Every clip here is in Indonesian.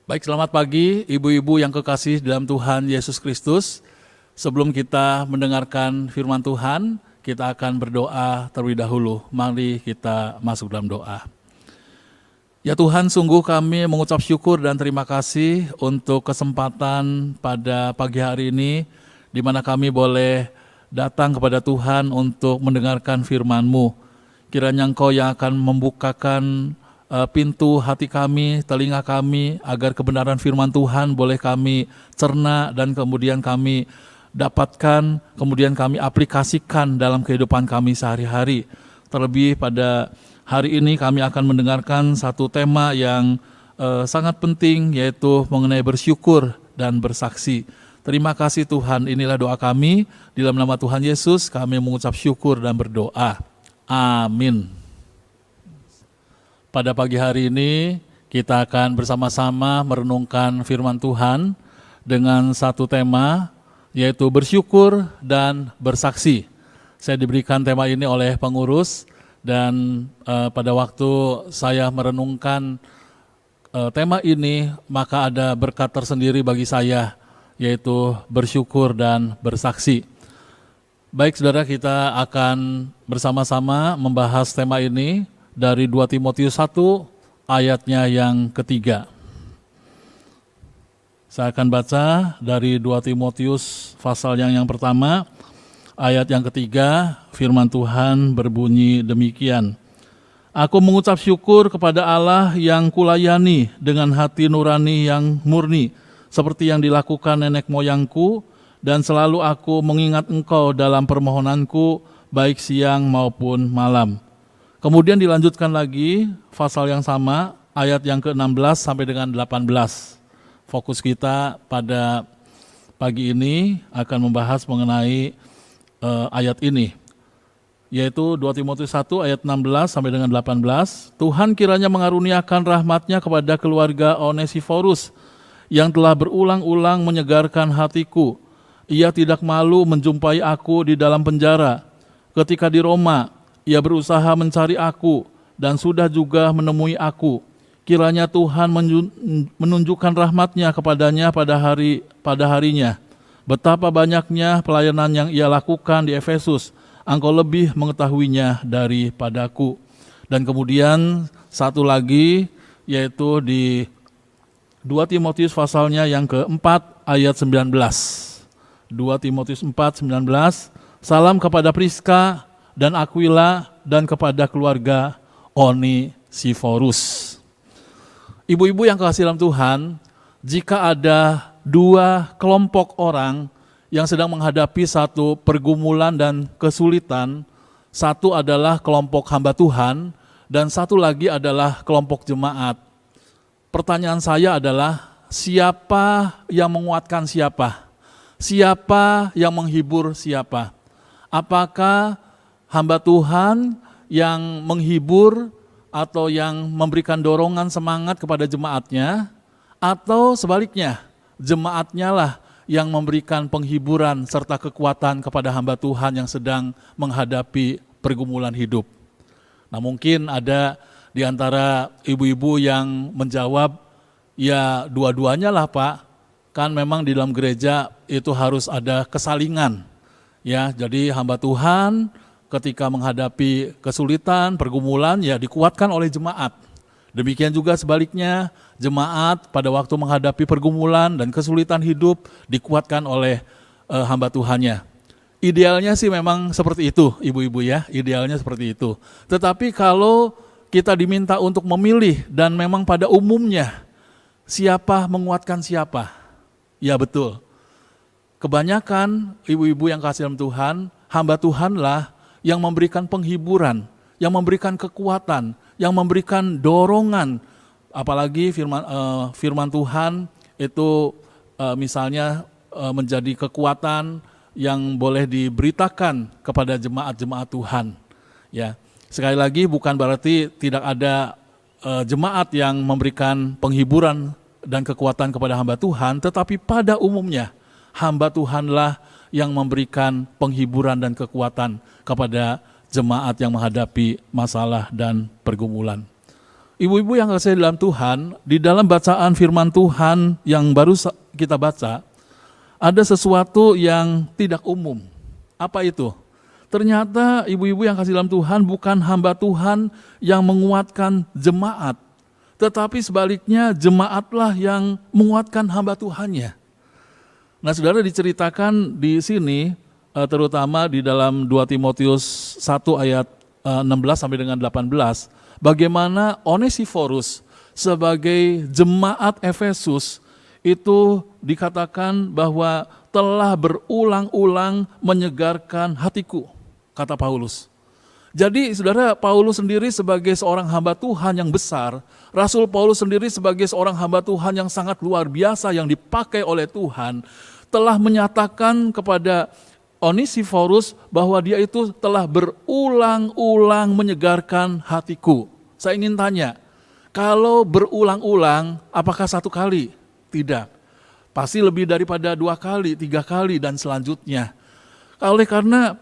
Baik, selamat pagi ibu-ibu yang kekasih dalam Tuhan Yesus Kristus. Sebelum kita mendengarkan firman Tuhan, kita akan berdoa terlebih dahulu. Mari kita masuk dalam doa. Ya Tuhan, sungguh kami mengucap syukur dan terima kasih untuk kesempatan pada pagi hari ini, di mana kami boleh datang kepada Tuhan untuk mendengarkan firman-Mu. Kiranya Engkau yang akan membukakan pintu hati kami, telinga kami, agar kebenaran firman Tuhan boleh kami cerna dan kemudian kami dapatkan, kemudian kami aplikasikan dalam kehidupan kami sehari-hari. Terlebih pada hari ini kami akan mendengarkan satu tema yang sangat penting, yaitu mengenai bersyukur dan bersaksi. Terima kasih Tuhan, inilah doa kami. Di dalam nama Tuhan Yesus kami mengucap syukur dan berdoa. Amin. Pada pagi hari ini kita akan bersama-sama merenungkan firman Tuhan dengan satu tema, yaitu bersyukur dan bersaksi. Saya diberikan tema ini oleh pengurus dan pada waktu saya merenungkan tema ini, maka ada berkat tersendiri bagi saya, yaitu bersyukur dan bersaksi. Baik saudara, kita akan bersama-sama membahas tema ini dari 2 Timotius 1 ayatnya yang ketiga. Saya akan baca dari 2 Timotius pasal yang pertama, ayat yang ketiga. Firman Tuhan berbunyi demikian. Aku mengucap syukur kepada Allah yang kulayani dengan hati nurani yang murni, seperti yang dilakukan nenek moyangku, dan selalu aku mengingat engkau dalam permohonanku, baik siang maupun malam. Kemudian dilanjutkan lagi pasal yang sama, ayat yang ke-16 sampai dengan 18. Fokus kita pada pagi ini akan membahas mengenai ayat ini, yaitu 2 Timotius 1 ayat 16 sampai dengan 18. Tuhan kiranya mengaruniakan rahmat-Nya kepada keluarga Onesiforus yang telah berulang-ulang menyegarkan hatiku. Ia tidak malu menjumpai aku di dalam penjara. Ketika di Roma, ia berusaha mencari aku dan sudah juga menemui aku. Kiranya Tuhan menunjukkan rahmat-Nya kepadanya pada harinya. Betapa banyaknya pelayanan yang ia lakukan di Efesus, engkau lebih mengetahuinya daripadaku. Dan kemudian satu lagi, yaitu di 2 Timotius pasalnya yang keempat ayat 19. 2 Timotius 4:19. Salam kepada Priska dan Aquila dan kepada keluarga Onesiforus. Ibu-ibu yang kekasih dalam Tuhan, jika ada dua kelompok orang yang sedang menghadapi satu pergumulan dan kesulitan, satu adalah kelompok hamba Tuhan dan satu lagi adalah kelompok jemaat. Pertanyaan saya adalah, siapa yang menguatkan siapa? Siapa yang menghibur siapa? Apakah hamba Tuhan yang menghibur atau yang memberikan dorongan semangat kepada jemaatnya, atau sebaliknya, jemaatnya lah yang memberikan penghiburan serta kekuatan kepada hamba Tuhan yang sedang menghadapi pergumulan hidup? Nah, mungkin ada di antara ibu-ibu yang menjawab, ya dua-duanya lah Pak, kan memang di dalam gereja itu harus ada kesalingan. Ya, jadi hamba Tuhan ketika menghadapi kesulitan, pergumulan, ya dikuatkan oleh jemaat. Demikian juga sebaliknya, jemaat pada waktu menghadapi pergumulan dan kesulitan hidup dikuatkan oleh hamba Tuhannya. Idealnya sih memang seperti itu, ibu-ibu ya, idealnya seperti itu. Tetapi kalau kita diminta untuk memilih dan memang pada umumnya, siapa menguatkan siapa? Ya betul. Kebanyakan ibu-ibu yang kasih dalam Tuhan, hamba Tuhanlah yang memberikan penghiburan, yang memberikan kekuatan, yang memberikan dorongan. Apalagi firman Tuhan itu misalnya menjadi kekuatan yang boleh diberitakan kepada jemaat-jemaat Tuhan. Ya, sekali lagi bukan berarti tidak ada jemaat yang memberikan penghiburan dan kekuatan kepada hamba Tuhan, tetapi pada umumnya hamba Tuhanlah yang memberikan penghiburan dan kekuatan kepada jemaat yang menghadapi masalah dan pergumulan. Ibu-ibu yang kasih dalam Tuhan, di dalam bacaan firman Tuhan yang baru kita baca, ada sesuatu yang tidak umum. Apa itu? Ternyata ibu-ibu yang kasih dalam Tuhan bukan hamba Tuhan yang menguatkan jemaat, tetapi sebaliknya jemaatlah yang menguatkan hamba Tuhannya. Nah, saudara, diceritakan di sini, terutama di dalam 2 Timotius 1 ayat 16 sampai dengan 18, bagaimana Onesiforus sebagai jemaat Efesus itu dikatakan bahwa telah berulang-ulang menyegarkan hatiku, kata Paulus. Jadi saudara, Paulus sendiri sebagai seorang hamba Tuhan yang besar, Rasul Paulus sendiri sebagai seorang hamba Tuhan yang sangat luar biasa yang dipakai oleh Tuhan, telah menyatakan kepada Onesiforus bahwa dia itu telah berulang-ulang menyegarkan hatiku. Saya ingin tanya, kalau berulang-ulang apakah satu kali? Tidak. Pasti lebih daripada 2 kali, 3 kali dan selanjutnya. Oleh karena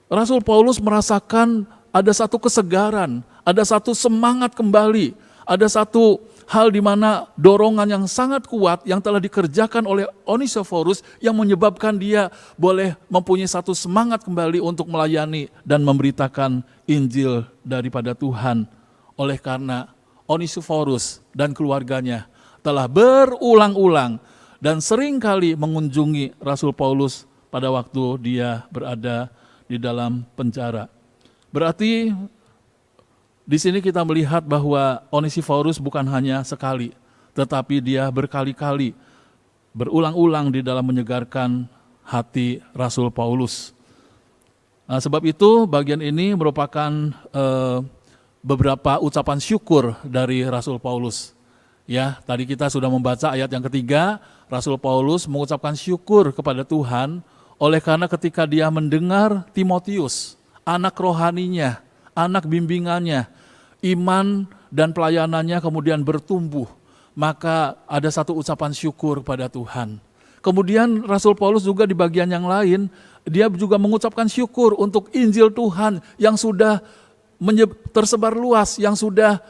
Rasul Paulus merasakan ada satu kesegaran, ada satu semangat kembali, ada satu hal di mana dorongan yang sangat kuat yang telah dikerjakan oleh Onesiforus yang menyebabkan dia boleh mempunyai satu semangat kembali untuk melayani dan memberitakan Injil daripada Tuhan. Oleh karena Onesiforus dan keluarganya telah berulang-ulang dan seringkali mengunjungi Rasul Paulus pada waktu dia berada di dalam penjara. Berarti di sini kita melihat bahwa Onesiforus bukan hanya sekali, tetapi dia berkali-kali berulang-ulang di dalam menyegarkan hati Rasul Paulus. Nah, sebab itu bagian ini merupakan beberapa ucapan syukur dari Rasul Paulus. Ya, tadi kita sudah membaca ayat yang ketiga, Rasul Paulus mengucapkan syukur kepada Tuhan oleh karena ketika dia mendengar Timotius, anak rohaninya, anak bimbingannya, iman dan pelayanannya kemudian bertumbuh, maka ada satu ucapan syukur kepada Tuhan. Kemudian Rasul Paulus juga di bagian yang lain, dia juga mengucapkan syukur untuk Injil Tuhan yang sudah tersebar luas, yang sudah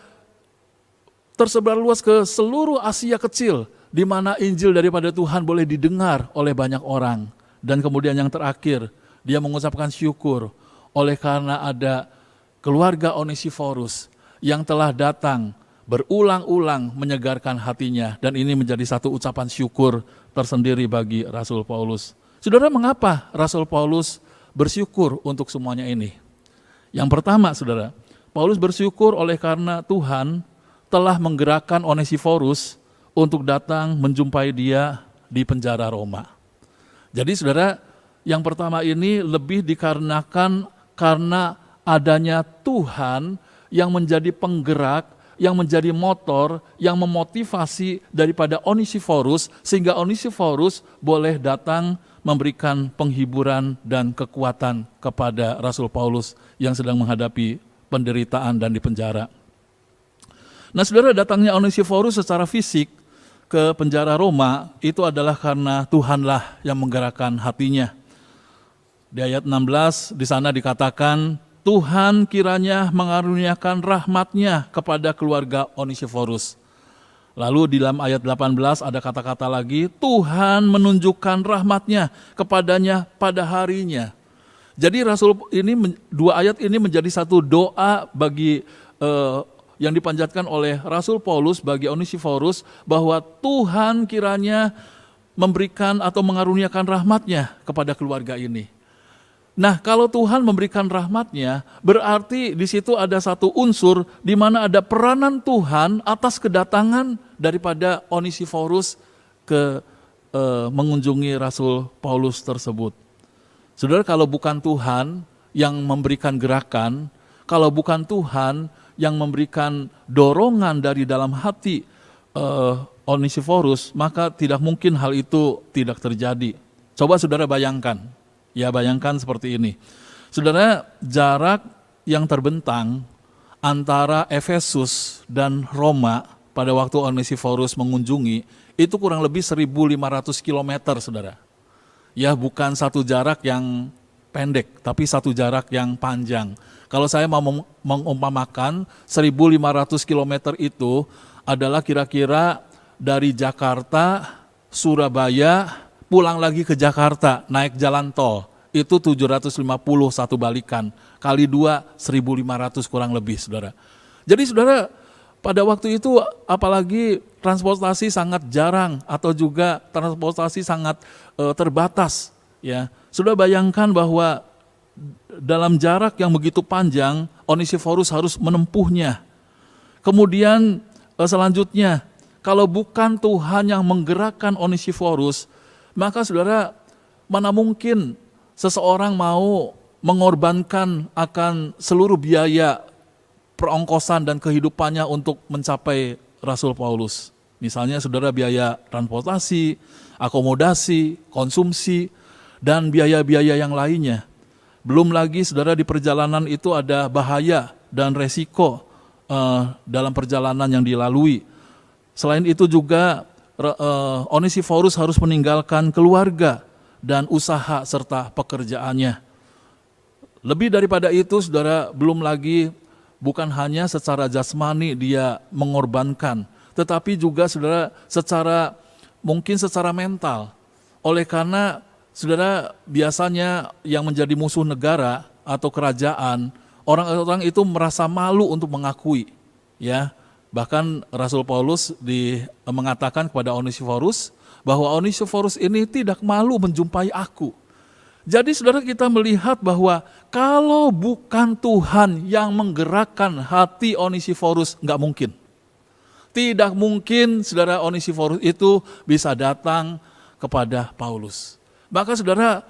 tersebar luas ke seluruh Asia Kecil, di mana Injil daripada Tuhan boleh didengar oleh banyak orang. Dan kemudian yang terakhir, dia mengucapkan syukur oleh karena ada keluarga Onesiforus yang telah datang berulang-ulang menyegarkan hatinya. Dan ini menjadi satu ucapan syukur tersendiri bagi Rasul Paulus. Saudara, mengapa Rasul Paulus bersyukur untuk semuanya ini? Yang pertama, saudara, Paulus bersyukur oleh karena Tuhan telah menggerakkan Onesiforus untuk datang menjumpai dia di penjara Roma. Jadi saudara, yang pertama ini lebih dikarenakan karena adanya Tuhan yang menjadi penggerak, yang menjadi motor, yang memotivasi daripada Onesiforus, sehingga Onesiforus boleh datang memberikan penghiburan dan kekuatan kepada Rasul Paulus yang sedang menghadapi penderitaan dan dipenjara. Nah, saudara, datangnya Onesiforus secara fisik ke penjara Roma itu adalah karena Tuhanlah yang menggerakkan hatinya. Di ayat 16 di sana dikatakan, Tuhan kiranya mengaruniakan rahmat-Nya kepada keluarga Onesiforus. Lalu di dalam ayat 18 ada kata-kata lagi, Tuhan menunjukkan rahmat-Nya kepadanya pada harinya. Jadi Rasul ini, 2 ayat ini menjadi satu doa bagi yang dipanjatkan oleh Rasul Paulus bagi Onesiforus, bahwa Tuhan kiranya memberikan atau mengaruniakan rahmat-Nya kepada keluarga ini. Nah, kalau Tuhan memberikan rahmat-Nya, berarti di situ ada satu unsur di mana ada peranan Tuhan atas kedatangan daripada Onesiforus ke mengunjungi Rasul Paulus tersebut. Saudara, kalau bukan Tuhan yang memberikan gerakan, kalau bukan Tuhan yang memberikan dorongan dari dalam hati Onesiforus, maka tidak mungkin hal itu tidak terjadi. Coba saudara bayangkan, ya bayangkan seperti ini. Saudara, jarak yang terbentang antara Efesus dan Roma pada waktu Onesiforus mengunjungi, itu kurang lebih 1.500 km, saudara. Ya, bukan satu jarak yang pendek, tapi satu jarak yang panjang. Kalau saya mau mengumpamakan 1.500 km itu adalah kira-kira dari Jakarta, Surabaya, pulang lagi ke Jakarta, naik jalan tol. Itu 750 satu balikan, kali 2 1.500 kurang lebih, saudara. Jadi saudara, pada waktu itu apalagi transportasi sangat jarang atau juga transportasi sangat terbatas. Ya, sudah bayangkan bahwa dalam jarak yang begitu panjang, Onesiforus harus menempuhnya. Kemudian selanjutnya, kalau bukan Tuhan yang menggerakkan Onesiforus, maka saudara, mana mungkin seseorang mau mengorbankan akan seluruh biaya perongkosan dan kehidupannya untuk mencapai Rasul Paulus. Misalnya saudara, biaya transportasi, akomodasi, konsumsi, dan biaya-biaya yang lainnya. Belum lagi saudara, di perjalanan itu ada bahaya dan resiko dalam perjalanan yang dilalui. Selain itu juga Onesiforus harus meninggalkan keluarga dan usaha serta pekerjaannya. Lebih daripada itu saudara, belum lagi bukan hanya secara jasmani dia mengorbankan, tetapi juga saudara mungkin secara mental. Oleh karena saudara, biasanya yang menjadi musuh negara atau kerajaan, orang-orang itu merasa malu untuk mengakui, ya. Bahkan Rasul Paulus mengatakan kepada Onesiforus bahwa Onesiforus ini tidak malu menjumpai aku. Jadi saudara, kita melihat bahwa kalau bukan Tuhan yang menggerakkan hati Onesiforus, nggak mungkin. Tidak mungkin saudara, Onesiforus itu bisa datang kepada Paulus. Maka saudara,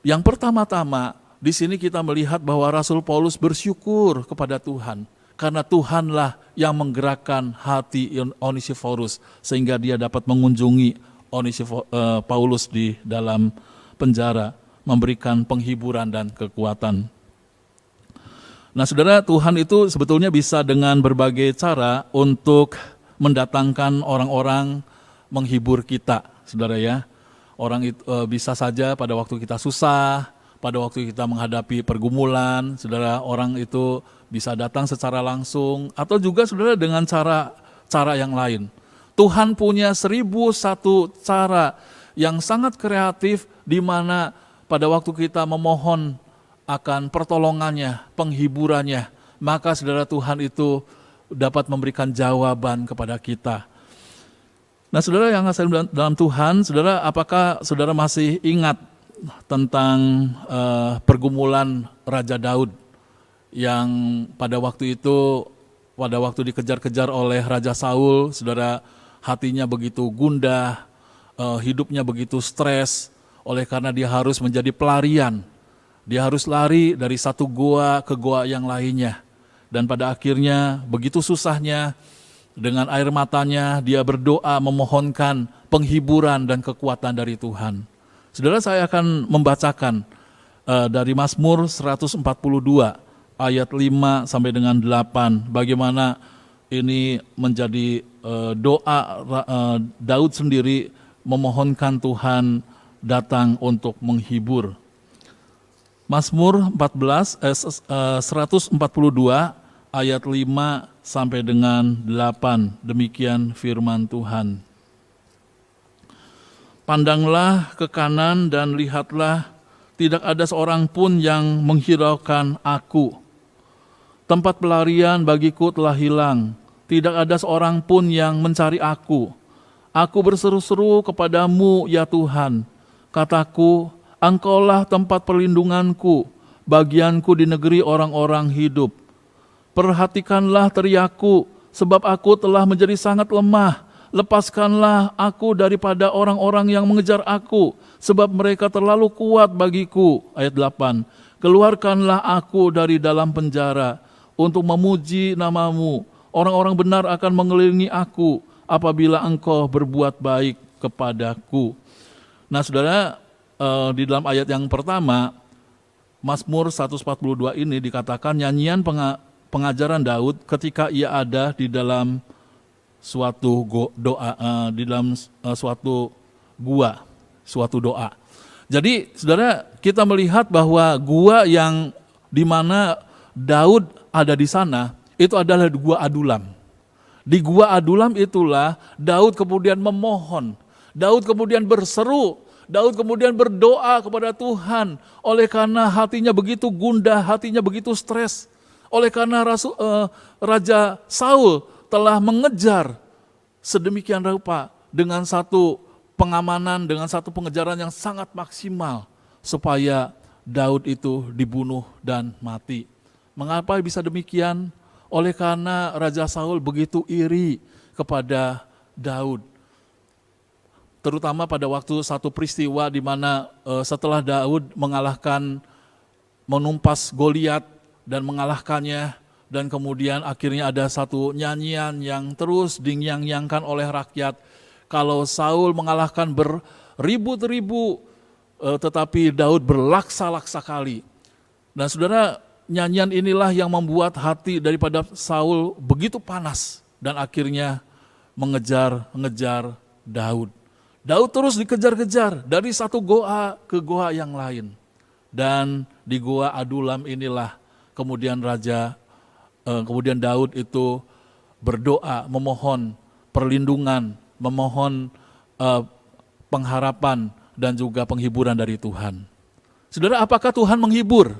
yang pertama-tama di sini kita melihat bahwa Rasul Paulus bersyukur kepada Tuhan. Karena Tuhanlah yang menggerakkan hati Onesiforus sehingga dia dapat mengunjungi Paulus di dalam penjara, memberikan penghiburan dan kekuatan. Nah saudara, Tuhan itu sebetulnya bisa dengan berbagai cara untuk mendatangkan orang-orang menghibur kita, saudara ya. Orang itu bisa saja pada waktu kita susah, pada waktu kita menghadapi pergumulan, saudara, orang itu bisa datang secara langsung atau juga saudara dengan cara yang lain. Tuhan punya 1.001 cara yang sangat kreatif di mana pada waktu kita memohon akan pertolongannya, penghiburannya, maka saudara, Tuhan itu dapat memberikan jawaban kepada kita. Nah saudara yang kasih dalam Tuhan, saudara, apakah saudara masih ingat tentang pergumulan Raja Daud yang pada waktu itu, pada waktu dikejar-kejar oleh Raja Saul, saudara, hatinya begitu gundah, hidupnya begitu stres, oleh karena dia harus menjadi pelarian. Dia harus lari dari satu goa ke goa yang lainnya. Dan pada akhirnya begitu susahnya, dengan air matanya dia berdoa memohonkan penghiburan dan kekuatan dari Tuhan. Saudara, saya akan membacakan dari Mazmur 142 ayat 5 sampai dengan 8. Bagaimana ini menjadi doa Daud sendiri memohonkan Tuhan datang untuk menghibur. Mazmur 142 ayat 5 sampai dengan 8. Demikian firman Tuhan. Pandanglah ke kanan dan lihatlah, tidak ada seorang pun yang menghiraukan aku. Tempat pelarian bagiku telah hilang, tidak ada seorang pun yang mencari aku. Aku berseru-seru kepadamu ya Tuhan, kataku, Engkaulah tempat perlindunganku, bagianku di negeri orang-orang hidup. Perhatikanlah teriakku, sebab aku telah menjadi sangat lemah. Lepaskanlah aku daripada orang-orang yang mengejar aku, sebab mereka terlalu kuat bagiku. Ayat 8. Keluarkanlah aku dari dalam penjara, untuk memuji namamu. Orang-orang benar akan mengelilingi aku, apabila engkau berbuat baik kepadaku. Nah saudara, di dalam ayat yang pertama, Mazmur 142 ini dikatakan nyanyian pengajaran Daud ketika ia ada di dalam suatu doa, di dalam suatu gua, suatu doa. Jadi saudara, kita melihat bahwa gua yang di mana Daud ada di sana, itu adalah gua Adulam. Di gua Adulam itulah Daud kemudian memohon, Daud kemudian berseru, Daud kemudian berdoa kepada Tuhan, oleh karena hatinya begitu gundah, hatinya begitu stres, oleh karena Raja Saul telah mengejar sedemikian rupa dengan satu pengamanan, dengan satu pengejaran yang sangat maksimal supaya Daud itu dibunuh dan mati. Mengapa bisa demikian? Oleh karena Raja Saul begitu iri kepada Daud. Terutama pada waktu satu peristiwa di mana setelah Daud menumpas Goliat dan mengalahkannya, dan kemudian akhirnya ada satu nyanyian yang terus dinyang-nyangkan oleh rakyat. Kalau Saul mengalahkan beribu-ribu, tetapi Daud berlaksa-laksa kali. Dan saudara, nyanyian inilah yang membuat hati daripada Saul begitu panas dan akhirnya mengejar Daud. Daud terus dikejar-kejar dari satu goa ke goa yang lain. Dan di goa Adulam inilah kemudian Daud itu berdoa, memohon perlindungan, memohon pengharapan dan juga penghiburan dari Tuhan. Saudara, apakah Tuhan menghibur?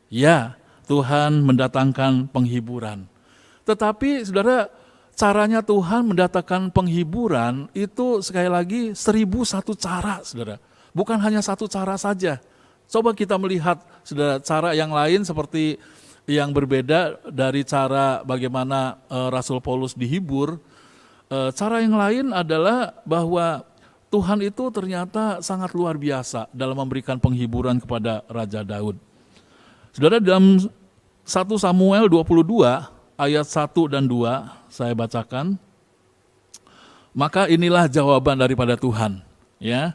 Ya, Tuhan mendatangkan penghiburan. Tetapi saudara, caranya Tuhan mendatangkan penghiburan itu sekali lagi 1001 cara, saudara. Bukan hanya satu cara saja. Coba kita melihat, saudara, cara yang lain seperti yang berbeda dari cara bagaimana Rasul Paulus dihibur. Cara yang lain adalah bahwa Tuhan itu ternyata sangat luar biasa dalam memberikan penghiburan kepada Raja Daud. Saudara, dalam 1 Samuel 22 ayat 1 dan 2 saya bacakan. Maka inilah jawaban daripada Tuhan, ya.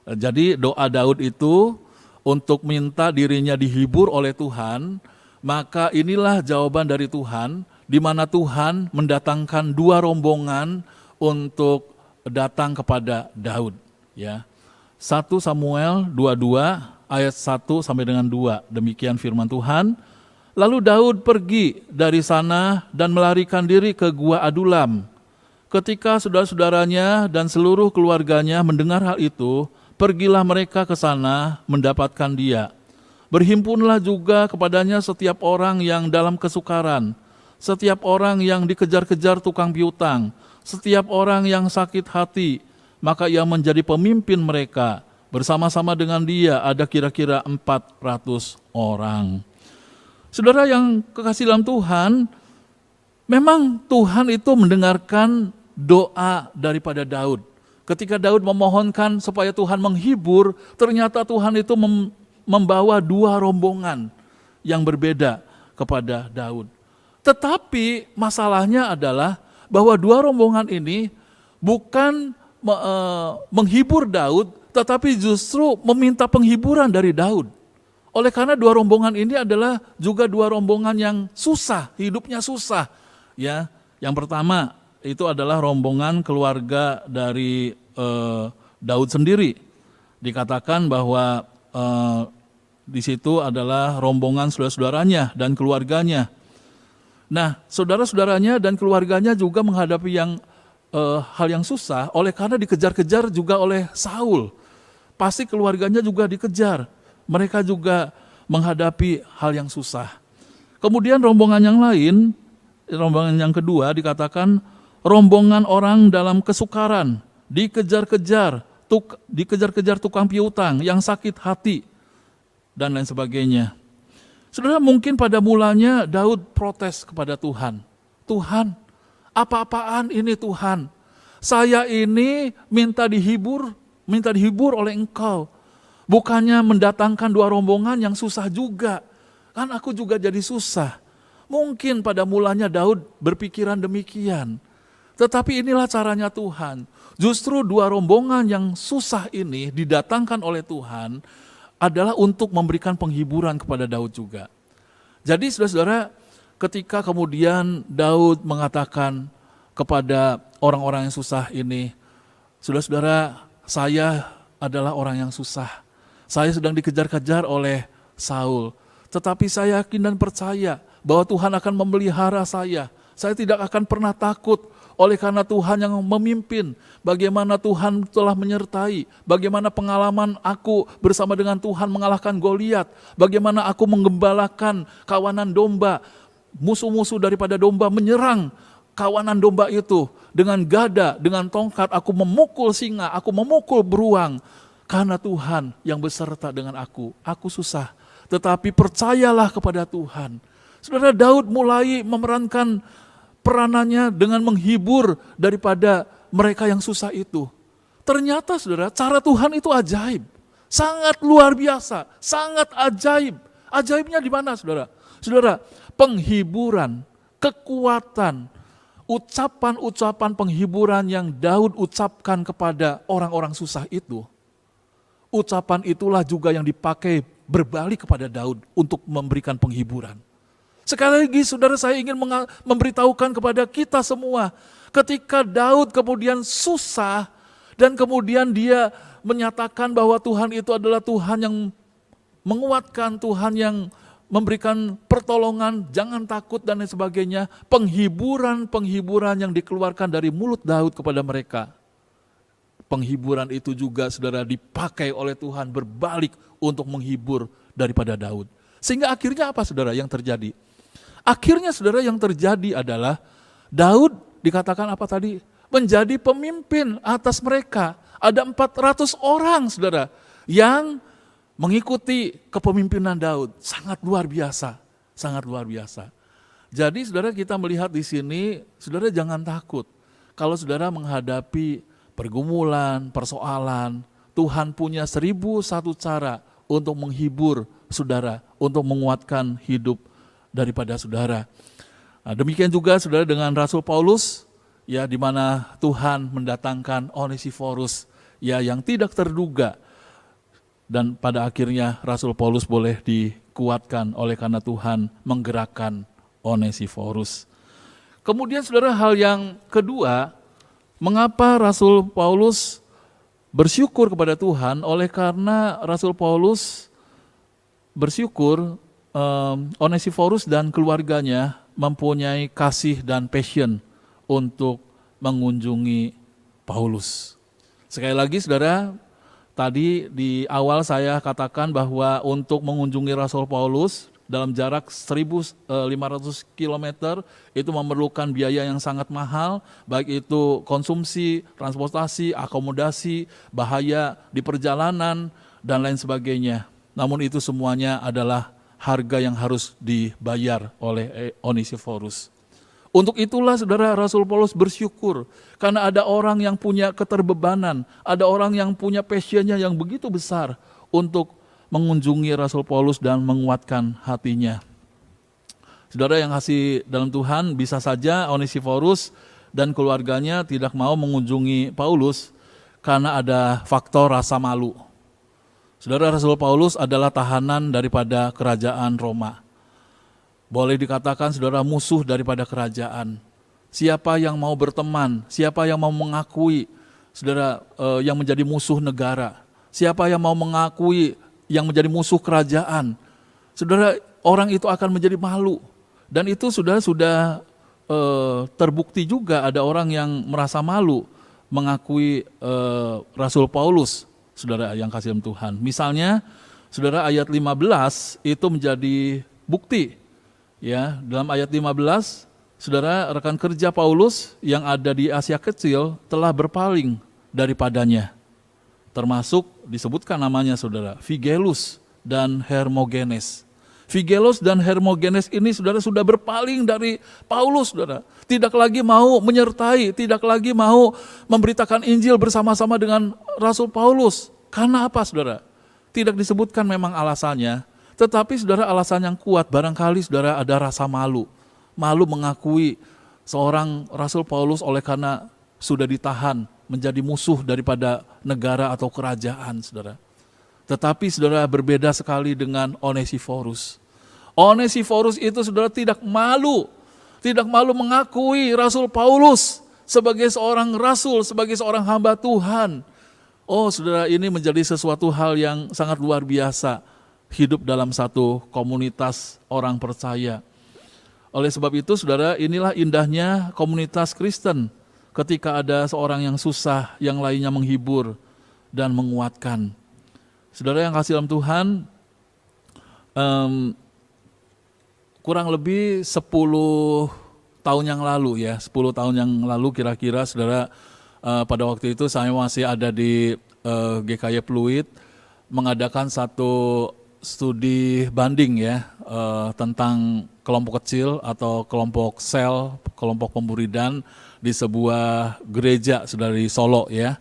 Jadi doa Daud itu untuk minta dirinya dihibur oleh Tuhan, maka inilah jawaban dari Tuhan, di mana Tuhan mendatangkan 2 rombongan untuk datang kepada Daud, ya. 1 Samuel 22 ayat 1 sampai dengan 2. Demikian firman Tuhan. Lalu Daud pergi dari sana dan melarikan diri ke gua Adulam. Ketika saudara-saudaranya dan seluruh keluarganya mendengar hal itu, pergilah mereka ke sana mendapatkan dia. Berhimpunlah juga kepadanya setiap orang yang dalam kesukaran, setiap orang yang dikejar-kejar tukang piutang, setiap orang yang sakit hati, maka ia menjadi pemimpin mereka. Bersama-sama dengan dia ada kira-kira 400 orang. Saudara yang kekasih dalam Tuhan, memang Tuhan itu mendengarkan doa daripada Daud. Ketika Daud memohonkan supaya Tuhan menghibur, ternyata Tuhan itu membawa 2 rombongan yang berbeda kepada Daud. Tetapi masalahnya adalah bahwa 2 rombongan ini bukan menghibur Daud, tetapi justru meminta penghiburan dari Daud. Oleh karena 2 rombongan ini adalah juga 2 rombongan yang susah, hidupnya susah. Ya, yang pertama itu adalah rombongan keluarga dari Daud sendiri. Dikatakan bahwa di situ adalah rombongan saudara-saudaranya dan keluarganya. Nah, saudara-saudaranya dan keluarganya juga menghadapi hal yang susah, oleh karena dikejar-kejar juga oleh Saul. Pasti keluarganya juga dikejar. Mereka juga menghadapi hal yang susah. Kemudian rombongan yang lain, rombongan yang kedua dikatakan rombongan orang dalam kesukaran, dikejar-kejar tukang piutang yang sakit hati, dan lain sebagainya. Saudara, mungkin pada mulanya Daud protes kepada Tuhan. Tuhan, apa-apaan ini Tuhan? Saya ini minta dihibur oleh Engkau. Bukannya mendatangkan 2 rombongan yang susah juga. Kan aku juga jadi susah. Mungkin pada mulanya Daud berpikiran demikian. Tetapi inilah caranya Tuhan. Justru 2 rombongan yang susah ini didatangkan oleh Tuhan adalah untuk memberikan penghiburan kepada Daud juga. Jadi saudara-saudara, ketika kemudian Daud mengatakan kepada orang-orang yang susah ini, saudara-saudara, saya adalah orang yang susah. Saya sedang dikejar-kejar oleh Saul. Tetapi saya yakin dan percaya bahwa Tuhan akan memelihara saya. Saya tidak akan pernah takut oleh karena Tuhan yang memimpin. Bagaimana Tuhan telah menyertai. Bagaimana pengalaman aku bersama dengan Tuhan mengalahkan Goliat. Bagaimana aku menggembalakan kawanan domba. Musuh-musuh daripada domba menyerang kawanan domba itu. Dengan gada, dengan tongkat aku memukul singa, aku memukul beruang. Karena Tuhan yang beserta dengan aku susah, tetapi percayalah kepada Tuhan. Saudara, Daud mulai memerankan peranannya dengan menghibur daripada mereka yang susah itu. Ternyata saudara, cara Tuhan itu ajaib, sangat luar biasa, sangat ajaib. Ajaibnya di mana saudara? Saudara, penghiburan, kekuatan, ucapan-ucapan penghiburan yang Daud ucapkan kepada orang-orang susah itu, ucapan itulah juga yang dipakai berbalik kepada Daud untuk memberikan penghiburan. Sekali lagi saudara, saya ingin memberitahukan kepada kita semua, ketika Daud kemudian susah dan kemudian dia menyatakan bahwa Tuhan itu adalah Tuhan yang menguatkan, Tuhan yang memberikan pertolongan, jangan takut dan lain sebagainya, penghiburan yang dikeluarkan dari mulut Daud kepada mereka. Penghiburan itu juga saudara dipakai oleh Tuhan berbalik untuk menghibur daripada Daud. Sehingga akhirnya apa saudara yang terjadi? Akhirnya saudara yang terjadi adalah Daud dikatakan apa tadi? Menjadi pemimpin atas mereka. Ada 400 orang saudara yang mengikuti kepemimpinan Daud. Sangat luar biasa, sangat luar biasa. Jadi saudara, kita melihat di sini, saudara jangan takut. Kalau saudara menghadapi pergumulan, persoalan, Tuhan punya 1001 cara untuk menghibur saudara, untuk menguatkan hidup daripada saudara. Nah, demikian juga saudara dengan Rasul Paulus, ya, di mana Tuhan mendatangkan Onesiforus, ya, yang tidak terduga, dan pada akhirnya Rasul Paulus boleh dikuatkan oleh karena Tuhan menggerakkan Onesiforus. Kemudian saudara, hal yang kedua, mengapa Rasul Paulus bersyukur kepada Tuhan? Oleh karena Rasul Paulus bersyukur Onesiforus dan keluarganya mempunyai kasih dan passion untuk mengunjungi Paulus. Sekali lagi saudara, tadi di awal saya katakan bahwa untuk mengunjungi Rasul Paulus dalam jarak 1.500 km itu memerlukan biaya yang sangat mahal, baik itu konsumsi, transportasi, akomodasi, bahaya di perjalanan, dan lain sebagainya. Namun itu semuanya adalah harga yang harus dibayar oleh Onesiforus. Untuk itulah saudara, Rasul Paulus bersyukur karena ada orang yang punya keterbebanan, ada orang yang punya passionnya yang begitu besar untuk mengunjungi Rasul Paulus dan menguatkan hatinya. Saudara yang kasih dalam Tuhan, bisa saja Onesiforus dan keluarganya tidak mau mengunjungi Paulus karena ada faktor rasa malu. Saudara, Rasul Paulus adalah tahanan daripada kerajaan Roma. Boleh dikatakan saudara, musuh daripada kerajaan. Siapa yang mau berteman, siapa yang mau mengakui saudara yang menjadi musuh negara, siapa yang mau mengakui yang menjadi musuh kerajaan, saudara, orang itu akan menjadi malu. Dan itu sudah terbukti juga ada orang yang merasa malu mengakui Rasul Paulus, saudara yang kasih Tuhan. Misalnya, saudara, ayat 15 itu menjadi bukti. Ya, dalam ayat 15, saudara, rekan kerja Paulus yang ada di Asia Kecil telah berpaling daripadanya. Termasuk disebutkan namanya saudara, Figelus dan Hermogenes. Figelus dan Hermogenes ini saudara sudah berpaling dari Paulus, saudara. Tidak lagi mau menyertai, tidak lagi mau memberitakan Injil bersama-sama dengan Rasul Paulus. Karena apa saudara? Tidak disebutkan memang alasannya, tetapi saudara alasan yang kuat, barangkali saudara ada rasa malu. Malu mengakui seorang Rasul Paulus oleh karena sudah ditahan, menjadi musuh daripada negara atau kerajaan, saudara. Tetapi saudara, berbeda sekali dengan Onesiforus. Onesiforus itu saudara tidak malu mengakui Rasul Paulus sebagai seorang rasul, sebagai seorang hamba Tuhan. Oh, saudara, ini menjadi sesuatu hal yang sangat luar biasa, hidup dalam satu komunitas orang percaya. Oleh sebab itu, saudara, inilah indahnya komunitas Kristen. Ketika ada seorang yang susah, yang lainnya menghibur dan menguatkan. Saudara yang kasih dalam Tuhan, kurang lebih 10 tahun yang lalu ya, 10 tahun yang lalu kira-kira, saudara, pada waktu itu saya masih ada di GKY Pluit mengadakan satu studi banding ya, tentang kelompok kecil atau kelompok sel, kelompok pemuridan di sebuah gereja, saudara, di Solo ya.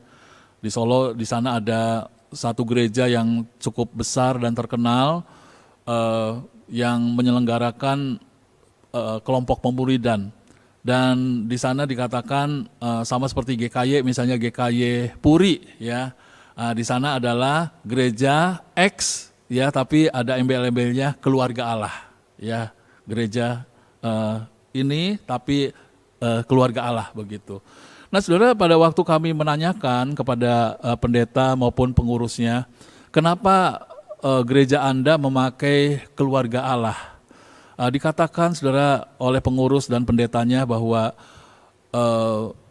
Di Solo, di sana ada satu gereja yang cukup besar dan terkenal, yang menyelenggarakan kelompok pemuridan. Dan di sana dikatakan sama seperti GKY, misalnya GKY Puri ya. Di sana adalah gereja X ya, tapi ada embel-embelnya keluarga Allah ya. Gereja ini tapi keluarga Allah begitu. Nah, saudara, pada waktu kami menanyakan kepada pendeta maupun pengurusnya, kenapa gereja Anda memakai keluarga Allah? Dikatakan, saudara, oleh pengurus dan pendetanya bahwa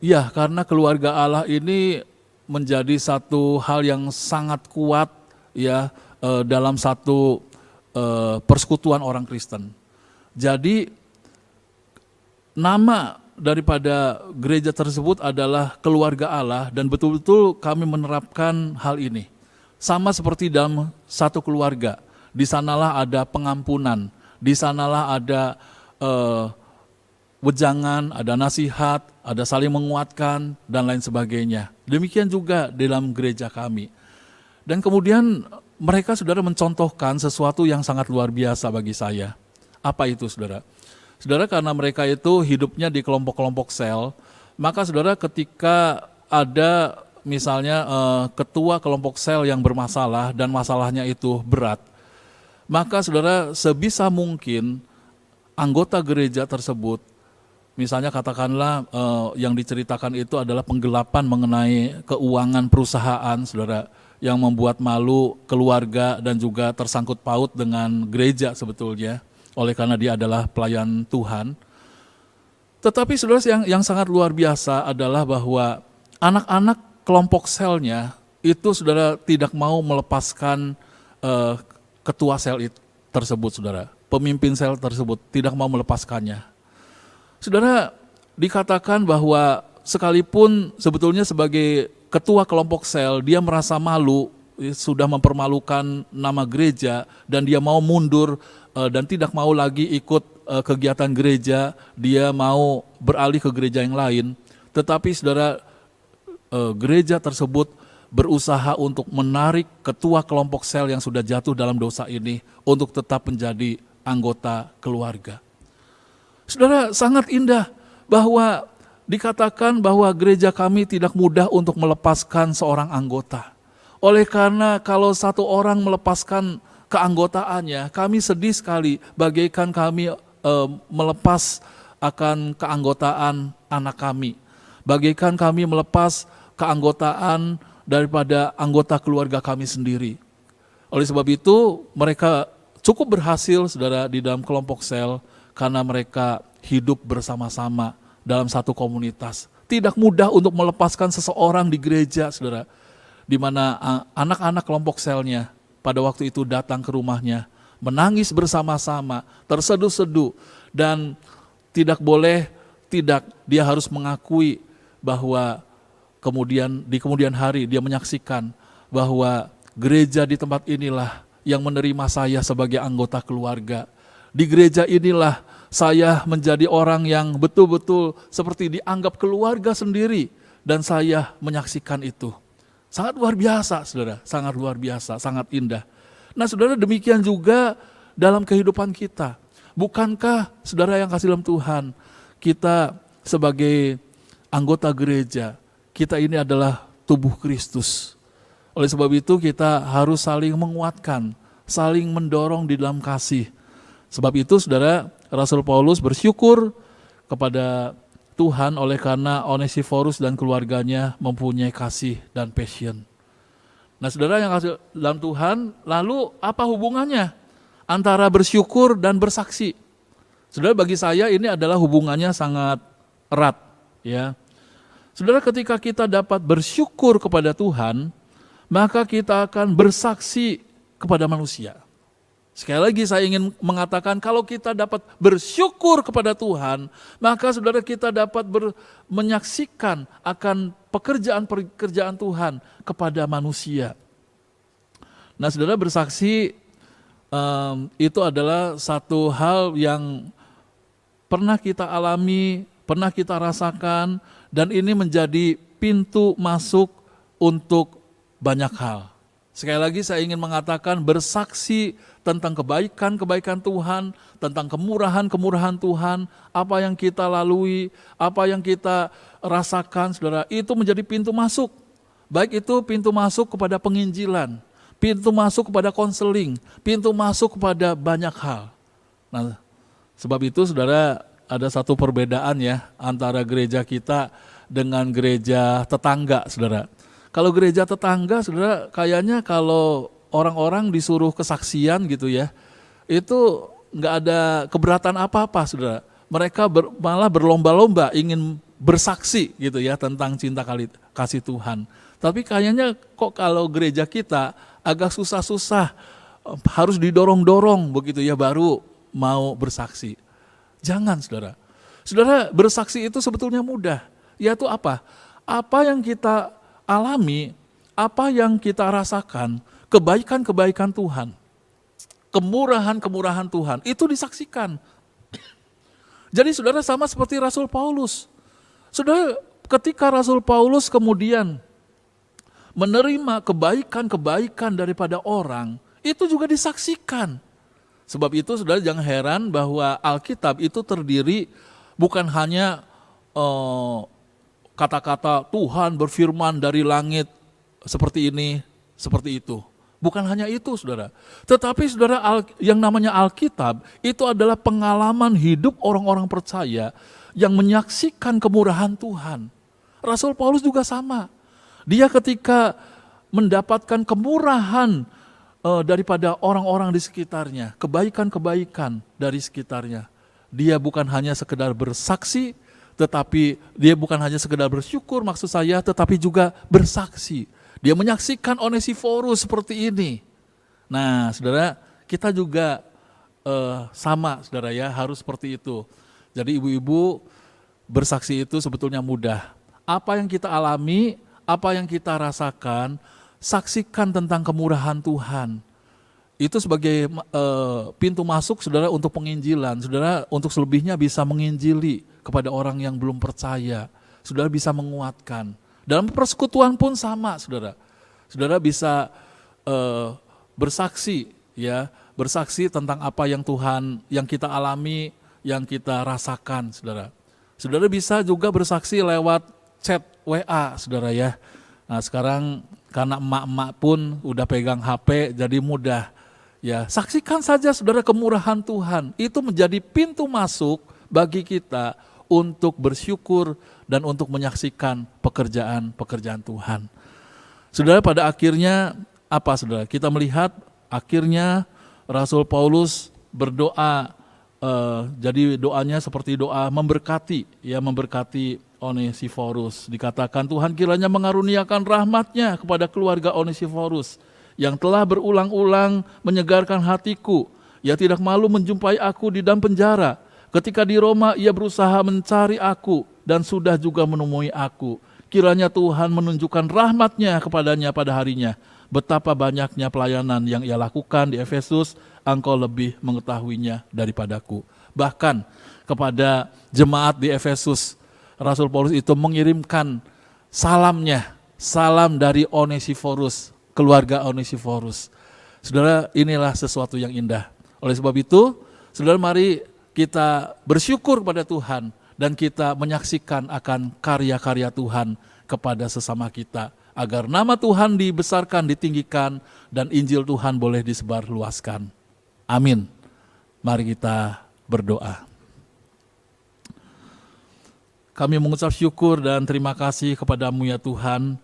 ya, karena keluarga Allah ini menjadi satu hal yang sangat kuat ya, dalam satu persekutuan orang Kristen. Jadi nama daripada gereja tersebut adalah keluarga Allah, dan betul-betul kami menerapkan hal ini. Sama seperti dalam satu keluarga, di sanalah ada pengampunan, di sanalah ada wejangan, ada nasihat, ada saling menguatkan, dan lain sebagainya. Demikian juga dalam gereja kami. Dan kemudian mereka, saudara, mencontohkan sesuatu yang sangat luar biasa bagi saya. Apa itu, saudara? Saudara, karena mereka itu hidupnya di kelompok-kelompok sel, maka, saudara, ketika ada misalnya ketua kelompok sel yang bermasalah dan masalahnya itu berat, maka, saudara, sebisa mungkin anggota gereja tersebut, misalnya katakanlah yang diceritakan itu adalah penggelapan mengenai keuangan perusahaan, saudara, yang membuat malu keluarga dan juga tersangkut paut dengan gereja sebetulnya, oleh karena dia adalah pelayan Tuhan. Tetapi, saudara, yang sangat luar biasa adalah bahwa anak-anak kelompok selnya itu, saudara, tidak mau melepaskan ketua sel tersebut, saudara. Pemimpin sel tersebut tidak mau melepaskannya. Saudara, dikatakan bahwa sekalipun sebetulnya sebagai ketua kelompok sel, dia merasa malu, sudah mempermalukan nama gereja, dan dia mau mundur dan tidak mau lagi ikut kegiatan gereja, dia mau beralih ke gereja yang lain. Tetapi, saudara, gereja tersebut berusaha untuk menarik ketua kelompok sel yang sudah jatuh dalam dosa ini untuk tetap menjadi anggota keluarga. Saudara, sangat indah bahwa dikatakan bahwa gereja kami tidak mudah untuk melepaskan seorang anggota. Oleh karena kalau satu orang melepaskan keanggotaannya, kami sedih sekali bagaikan kami melepas akan keanggotaan anak kami. Bagaikan kami melepas keanggotaan daripada anggota keluarga kami sendiri. Oleh sebab itu, mereka cukup berhasil, saudara, di dalam kelompok sel, karena mereka hidup bersama-sama dalam satu komunitas. Tidak mudah untuk melepaskan seseorang di gereja, saudara, di mana anak-anak kelompok selnya pada waktu itu datang ke rumahnya, menangis bersama-sama, terseduh-seduh, dan dia harus mengakui bahwa di kemudian hari dia menyaksikan bahwa gereja di tempat inilah yang menerima saya sebagai anggota keluarga. Di gereja inilah saya menjadi orang yang betul-betul seperti dianggap keluarga sendiri, dan saya menyaksikan itu. Sangat luar biasa, saudara, sangat luar biasa, sangat indah. Nah, saudara, demikian juga dalam kehidupan kita. Bukankah, saudara yang kasih dalam Tuhan, kita sebagai anggota gereja, kita ini adalah tubuh Kristus. Oleh sebab itu kita harus saling menguatkan, saling mendorong di dalam kasih. Sebab itu, saudara, Rasul Paulus bersyukur kepada Tuhan oleh karena Onesiforus dan keluarganya mempunyai kasih dan passion. Nah saudara yang kasih dalam Tuhan, lalu apa hubungannya antara bersyukur dan bersaksi? Saudara, bagi saya ini adalah hubungannya sangat erat, ya. Saudara, ketika kita dapat bersyukur kepada Tuhan, maka kita akan bersaksi kepada manusia. Sekali lagi saya ingin mengatakan, kalau kita dapat bersyukur kepada Tuhan, maka saudara kita dapat menyaksikan akan pekerjaan-pekerjaan Tuhan kepada manusia. Nah saudara, bersaksi itu adalah satu hal yang pernah kita alami, pernah kita rasakan, dan ini menjadi pintu masuk untuk banyak hal. Sekali lagi saya ingin mengatakan, bersaksi tentang kebaikan-kebaikan Tuhan, tentang kemurahan-kemurahan Tuhan, apa yang kita lalui, apa yang kita rasakan, saudara, itu menjadi pintu masuk. Baik itu pintu masuk kepada penginjilan, pintu masuk kepada konseling, pintu masuk kepada banyak hal. Nah, sebab itu saudara, ada satu perbedaan ya antara gereja kita dengan gereja tetangga, saudara. Kalau gereja tetangga, saudara, kayaknya kalau orang-orang disuruh kesaksian gitu ya, itu nggak ada keberatan apa-apa, saudara. Mereka malah berlomba-lomba ingin bersaksi gitu ya tentang cinta kasih Tuhan. Tapi kayaknya kok kalau gereja kita agak susah-susah, harus didorong-dorong begitu ya baru mau bersaksi. Jangan, saudara. Saudara, bersaksi itu sebetulnya mudah. Yaitu apa? Apa yang kita alami, apa yang kita rasakan, kebaikan-kebaikan Tuhan, kemurahan-kemurahan Tuhan, itu disaksikan. Jadi saudara, sama seperti Rasul Paulus. Saudara, ketika Rasul Paulus kemudian menerima kebaikan-kebaikan daripada orang, itu juga disaksikan. Sebab itu saudara jangan heran bahwa Alkitab itu terdiri bukan hanya kata-kata Tuhan berfirman dari langit seperti ini, seperti itu. Bukan hanya itu saudara. Tetapi saudara, yang namanya Alkitab itu adalah pengalaman hidup orang-orang percaya yang menyaksikan kemurahan Tuhan. Rasul Paulus juga sama. Dia ketika mendapatkan kemurahan daripada orang-orang di sekitarnya, kebaikan-kebaikan dari sekitarnya, dia bukan hanya sekedar bersaksi, tetapi dia bukan hanya sekedar bersyukur maksud saya, tetapi juga bersaksi. Dia menyaksikan Onesiforus seperti ini. Nah saudara, kita juga sama saudara ya, harus seperti itu. Jadi ibu-ibu, bersaksi itu sebetulnya mudah. Apa yang kita alami, apa yang kita rasakan, saksikan tentang kemurahan Tuhan. Itu sebagai pintu masuk saudara untuk penginjilan. Saudara untuk selebihnya bisa menginjili kepada orang yang belum percaya. Saudara bisa menguatkan. Dalam persekutuan pun sama saudara. Saudara bisa bersaksi ya, bersaksi tentang apa yang Tuhan, yang kita alami, yang kita rasakan saudara. Saudara bisa juga bersaksi lewat chat WA saudara ya. Nah sekarang karena emak-emak pun udah pegang HP jadi mudah. Ya, saksikan saja saudara kemurahan Tuhan. Itu menjadi pintu masuk bagi kita untuk bersyukur dan untuk menyaksikan pekerjaan-pekerjaan Tuhan. Saudara, pada akhirnya apa saudara? Kita melihat akhirnya Rasul Paulus berdoa, jadi doanya seperti doa memberkati, ya memberkati Onesiforus. Dikatakan Tuhan kiranya mengaruniakan rahmat-Nya kepada keluarga Onesiforus yang telah berulang-ulang menyegarkan hatiku. Ia tidak malu menjumpai aku di dalam penjara. Ketika di Roma ia berusaha mencari aku dan sudah juga menemui aku. Kiranya Tuhan menunjukkan rahmat-Nya kepadanya pada harinya. Betapa banyaknya pelayanan yang ia lakukan di Efesus, engkau lebih mengetahuinya daripadaku. Bahkan kepada jemaat di Efesus, Rasul Paulus itu mengirimkan salamnya, salam dari Onesiforus, keluarga Onesiforus. Saudara, inilah sesuatu yang indah. Oleh sebab itu, saudara mari kita bersyukur kepada Tuhan dan kita menyaksikan akan karya-karya Tuhan kepada sesama kita, agar nama Tuhan dibesarkan, ditinggikan, dan Injil Tuhan boleh disebarluaskan. Amin. Mari kita berdoa. Kami mengucap syukur dan terima kasih kepadamu ya Tuhan,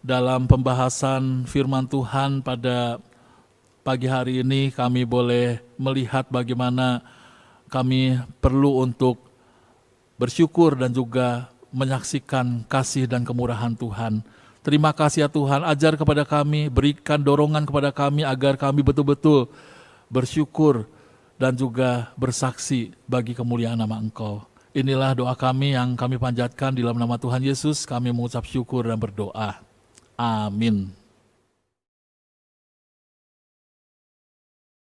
dalam pembahasan firman Tuhan pada pagi hari ini kami boleh melihat bagaimana kami perlu untuk bersyukur dan juga menyaksikan kasih dan kemurahan Tuhan. Terima kasih ya Tuhan, ajar kepada kami, berikan dorongan kepada kami agar kami betul-betul bersyukur dan juga bersaksi bagi kemuliaan nama Engkau. Inilah doa kami yang kami panjatkan di dalam nama Tuhan Yesus, kami mengucap syukur dan berdoa. Amin.